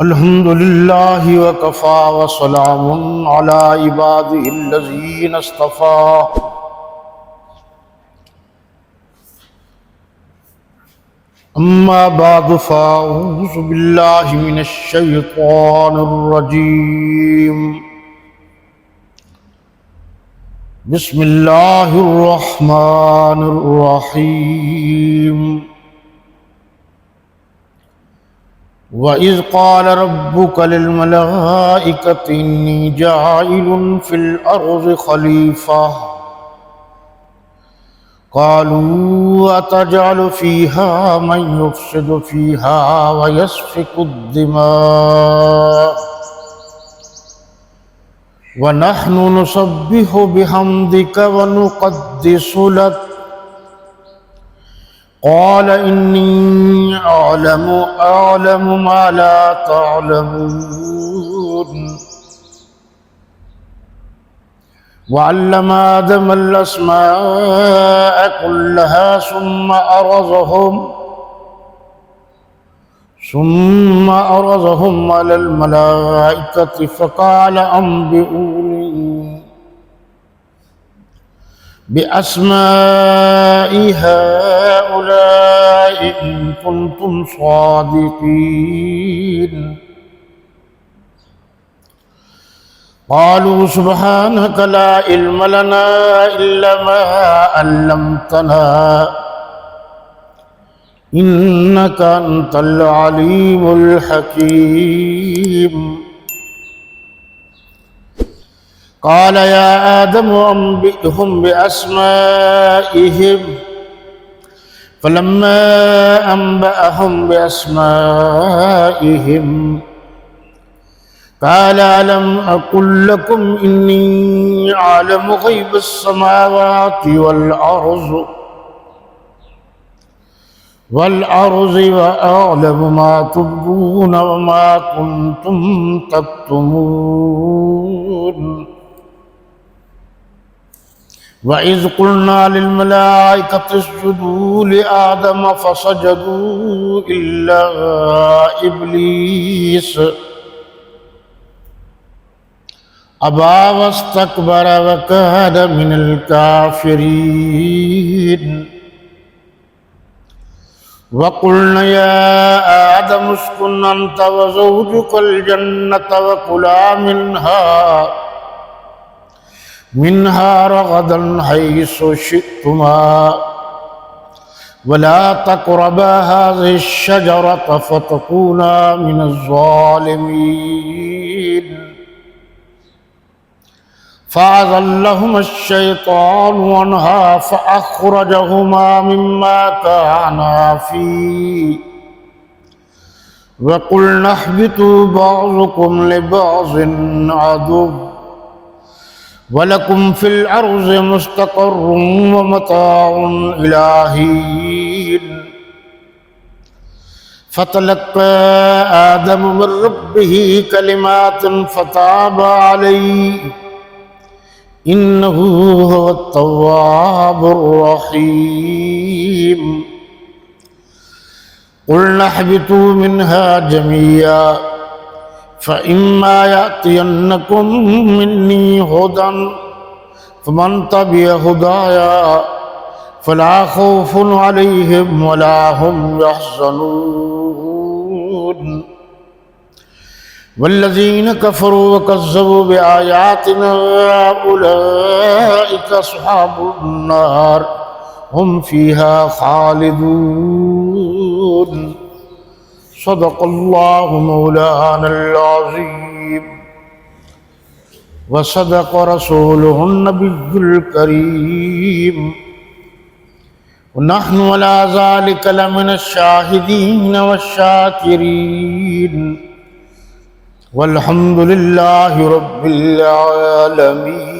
الحمد لله وكفى وسلام على عباده الذين اصطفى أما بعد فأعوذ بالله من الشيطان الرجيم بسم الله الرحمن الرحيم وَإِذْ قَالَ رَبُّكَ لِلْمَلَائِكَةِ إِنِّي جَاعِلٌ فِي الْأَرْضِ خَلِيفَةً قَالُوا أَتَجْعَلُ فِيهَا مَن يُفْسِدُ فِيهَا وَيَسْفِكُ الدِّمَاءَ وَنَحْنُ نُسَبِّحُ بِحَمْدِكَ وَنُقَدِّسُ لَكَ قال إني أعلم ما لا تعلمون وعلم آدم الأسماء كلها ثم أرزهم على الملائكة فقال أنبئوني بأسماء هؤلاء إن كنتم صادقين قالوا سبحانك لا علم لنا إلا ما علمتنا إنك أنت العليم الحكيم قال يا آدم أنبئهم بأسمائهم فلما أنبأهم بأسمائهم قال ألم أقل لكم إني أعلم غيب السماوات والأرض وأعلم ما تبدون وما كنتم تكتمون وإذ قلنا للملائكة اسجدوا لآدم فسجدوا إلا إبليس أبى واستكبر وكان من الكافرين وقلنا يا آدم اسكن أنت وزوجك الجنة وكلا منها رغدا حيث شئتما ولا تقربا هذه الشجرة فتكونا من الظالمين فأزلهما الشيطان عنها فأخرجهما مما كانا فيه وقلنا اهبطوا بعضكم لبعض عدو ولكم في الأرض مستقر ومتاع إلى حين فتلقى آدم من ربه كلمات فتاب عليه إنه هو التواب الرحيم قلنا اهبطوا منها جميعا فإما يأتينكم مني هدى فمن تبع هدايا فلا خوف عليهم ولا هم يحزنون والذين كفروا وكذبوا بآياتنا أولئك أصحاب النار هم فيها خالدون صدق الله مولانا العظيم وصدق رسوله النبي الكريم ونحن على ذلك لمن الشاهدين والشاكرين والحمد لله رب العالمين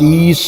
30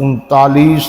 39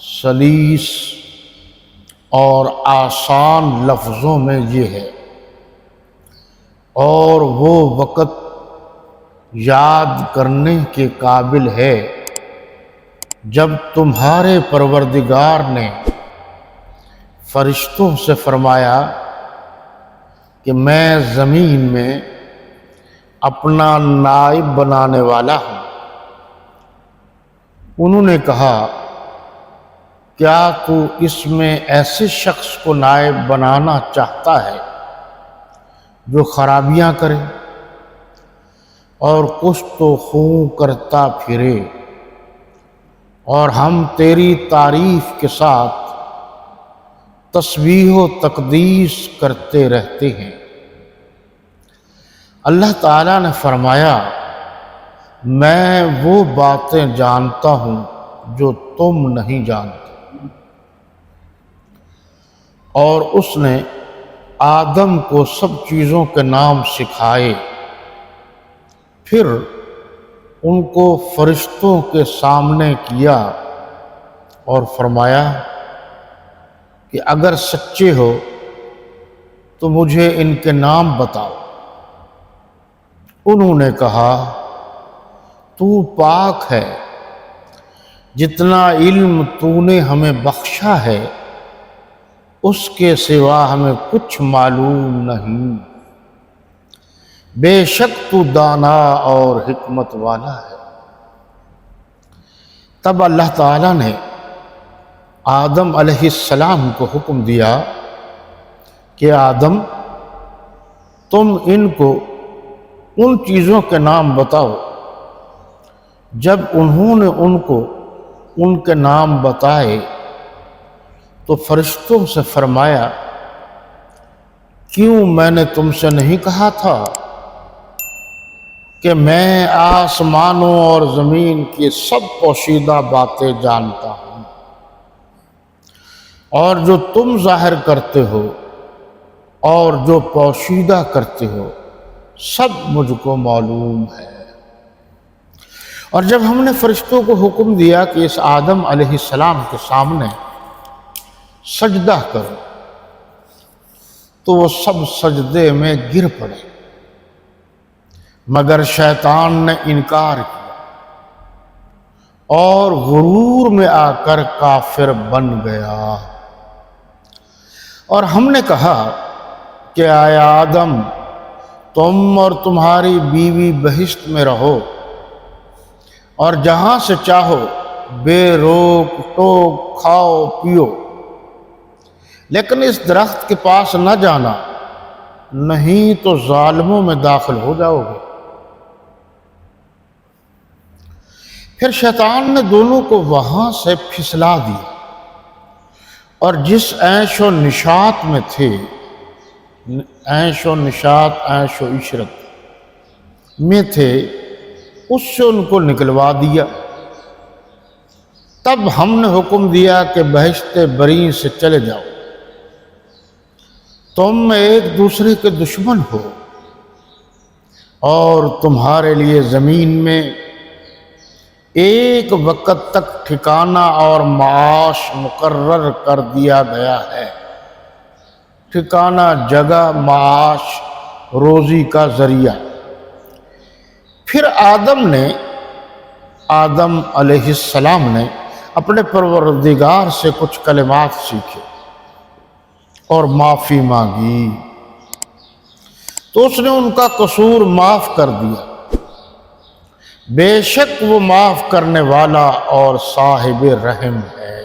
سلیس اور آسان لفظوں میں یہ ہے، اور وہ وقت یاد کرنے کے قابل ہے جب تمہارے پروردگار نے فرشتوں سے فرمایا کہ میں زمین میں اپنا نائب بنانے والا ہوں۔ انہوں نے کہا کیا تو اس میں ایسے شخص کو نائب بنانا چاہتا ہے جو خرابیاں کرے اور کچھ تو خوں کرتا پھرے، اور ہم تیری تعریف کے ساتھ تسبیح و تقدیس کرتے رہتے ہیں۔ اللہ تعالیٰ نے فرمایا میں وہ باتیں جانتا ہوں جو تم نہیں جانتے۔ اور اس نے آدم کو سب چیزوں کے نام سکھائے، پھر ان کو فرشتوں کے سامنے کیا اور فرمایا کہ اگر سچے ہو تو مجھے ان کے نام بتاؤ۔ انہوں نے کہا تو پاک ہے، جتنا علم تو نے ہمیں بخشا ہے اس کے سوا ہمیں کچھ معلوم نہیں، بے شک تو دانا اور حکمت والا ہے۔ تب اللہ تعالیٰ نے آدم علیہ السلام کو حکم دیا کہ آدم تم ان کو ان چیزوں کے نام بتاؤ۔ جب انہوں نے ان کو ان کے نام بتائے تو فرشتوں سے فرمایا کیوں میں نے تم سے نہیں کہا تھا کہ میں آسمانوں اور زمین کی سب پوشیدہ باتیں جانتا ہوں، اور جو تم ظاہر کرتے ہو اور جو پوشیدہ کرتے ہو سب مجھ کو معلوم ہے۔ اور جب ہم نے فرشتوں کو حکم دیا کہ اس آدم علیہ السلام کے سامنے سجدہ کرو تو وہ سب سجدے میں گر پڑے، مگر شیطان نے انکار کیا اور غرور میں آ کر کافر بن گیا۔ اور ہم نے کہا کہ اے آدم تم اور تمہاری بیوی بہشت میں رہو اور جہاں سے چاہو بے روک ٹوک کھاؤ پیو، لیکن اس درخت کے پاس نہ جانا، نہیں تو ظالموں میں داخل ہو جاؤ گے۔ پھر شیطان نے دونوں کو وہاں سے پھسلا دیا، اور جس عیش و نشاط میں تھے، عیش و نشاط عیش و عشرت میں تھے، اس سے ان کو نکلوا دیا۔ تب ہم نے حکم دیا کہ بہشت بری سے چلے جاؤ، تم ایک دوسرے کے دشمن ہو، اور تمہارے لیے زمین میں ایک وقت تک ٹھکانہ اور معاش مقرر کر دیا گیا ہے۔ ٹھکانہ جگہ، معاش روزی کا ذریعہ۔ پھر آدم علیہ السلام نے اپنے پروردگار سے کچھ کلمات سیکھے اور معافی مانگی تو اس نے ان کا قصور معاف کر دیا، بے شک وہ معاف کرنے والا اور صاحب رحم ہے۔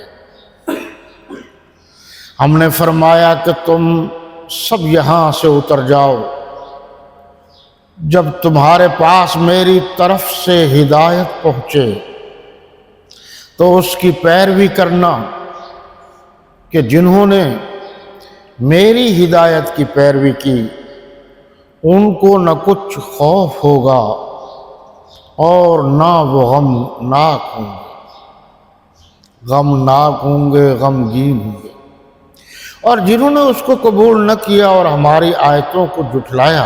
ہم نے فرمایا کہ تم سب یہاں سے اتر جاؤ، جب تمہارے پاس میری طرف سے ہدایت پہنچے تو اس کی پیروی کرنا، کہ جنہوں نے میری ہدایت کی پیروی کی ان کو نہ کچھ خوف ہوگا اور نہ وہ غمناک ہوں گے، غمگین ہوں گے۔ اور جنہوں نے اس کو قبول نہ کیا اور ہماری آیتوں کو جھٹلایا